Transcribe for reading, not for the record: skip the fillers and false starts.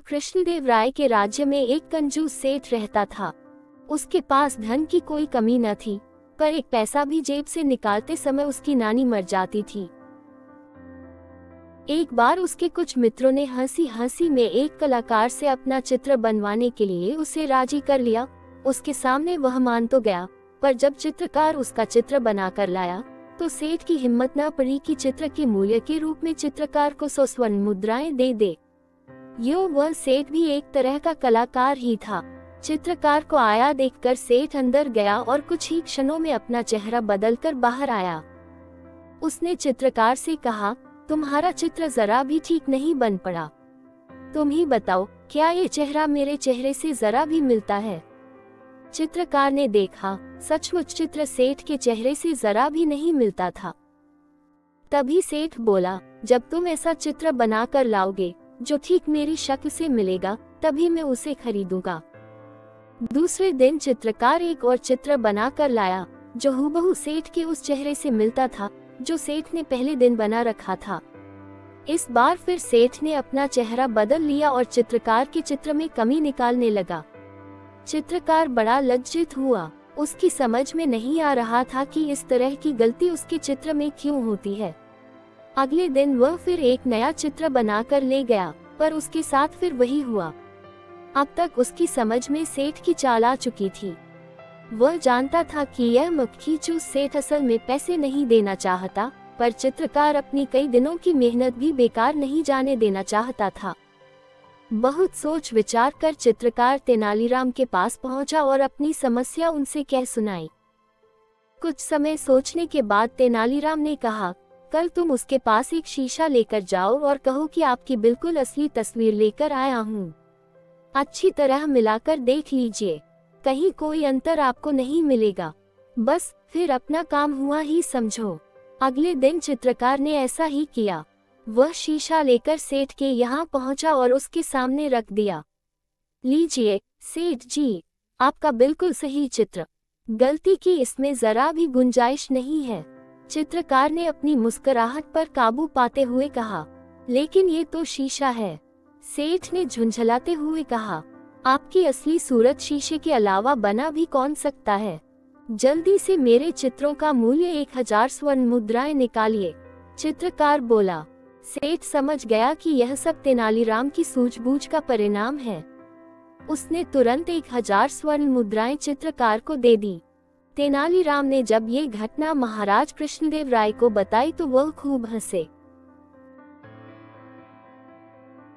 कृष्णदेव राय के राज्य में एक कंजूस सेठ रहता था। उसके पास धन की कोई कमी न थी, पर एक पैसा भी जेब से निकालते समय उसकी नानी मर जाती थी। एक बार उसके कुछ मित्रों ने हंसी हंसी में एक कलाकार से अपना चित्र बनवाने के लिए उसे राजी कर लिया। उसके सामने वह मान तो गया, पर जब चित्रकार उसका चित्र बनाकर लाया तो सेठ की हिम्मत न पड़ी कि चित्र के मूल्य के रूप में चित्रकार को 100 स्वर्ण मुद्राएं दे। यूं वह सेठ भी एक तरह का कलाकार ही था। चित्रकार को आया देखकर सेठ अंदर गया और कुछ ही क्षणों में अपना चेहरा बदलकर बाहर आया। उसने चित्रकार से कहा, तुम्हारा चित्र जरा भी ठीक नहीं बन पड़ा। तुम ही बताओ, क्या ये चेहरा मेरे चेहरे से जरा भी मिलता है? चित्रकार ने देखा, सचमुच चित्र सेठ के चेहरे से जरा भी नहीं मिलता था। तभी सेठ बोला, जब तुम ऐसा चित्र बनाकर लाओगे जो ठीक मेरी शक्ल से मिलेगा, तभी मैं उसे खरीदूंगा। दूसरे दिन चित्रकार एक और चित्र बनाकर लाया जो हूबहू सेठ के उस चेहरे से मिलता था जो सेठ ने पहले दिन बना रखा था। इस बार फिर सेठ ने अपना चेहरा बदल लिया और चित्रकार के चित्र में कमी निकालने लगा। चित्रकार बड़ा लज्जित हुआ। उसकी समझ में नहीं आ रहा था कि इस तरह की गलती उसके चित्र में क्यों होती है। अगले दिन वह फिर एक नया चित्र बनाकर ले गया, पर उसके साथ फिर वही हुआ। अब तक उसकी समझ में सेठ की चाल आ चुकी थी। वह जानता था कि यह मक्खीचूस सेठ असल में पैसे नहीं देना चाहता, पर चित्रकार अपनी कई दिनों की मेहनत भी बेकार नहीं जाने देना चाहता था। बहुत सोच विचार कर चित्रकार तेनालीराम के पास पहुंचा और अपनी समस्या उनसे कह सुनाई। कुछ समय सोचने के बाद तेनालीराम ने कहा, कल तुम उसके पास एक शीशा लेकर जाओ और कहो कि आपकी बिल्कुल असली तस्वीर लेकर आया हूँ। अच्छी तरह मिलाकर देख लीजिए, कहीं कोई अंतर आपको नहीं मिलेगा। बस फिर अपना काम हुआ ही समझो। अगले दिन चित्रकार ने ऐसा ही किया। वह शीशा लेकर सेठ के यहाँ पहुँचा और उसके सामने रख दिया। लीजिए सेठ जी, आपका बिल्कुल सही चित्र, गलती की इसमें जरा भी गुंजाइश नहीं है। चित्रकार ने अपनी मुस्कुराहट पर काबू पाते हुए कहा, लेकिन ये तो शीशा है। सेठ ने झुंझलाते हुए कहा, आपकी असली सूरत शीशे के अलावा बना भी कौन सकता है? जल्दी से मेरे चित्रों का मूल्य 1000 स्वर्ण मुद्राएं निकालिए। चित्रकार बोला। सेठ समझ गया कि यह सब तेनालीराम की सूझबूझ का परिणाम है। उसने तुरंत 1000 स्वर्ण मुद्राएं चित्रकार को दे दी। तेनालीराम ने जब ये घटना महाराज कृष्णदेव राय को बताई तो वह खूब हंसे।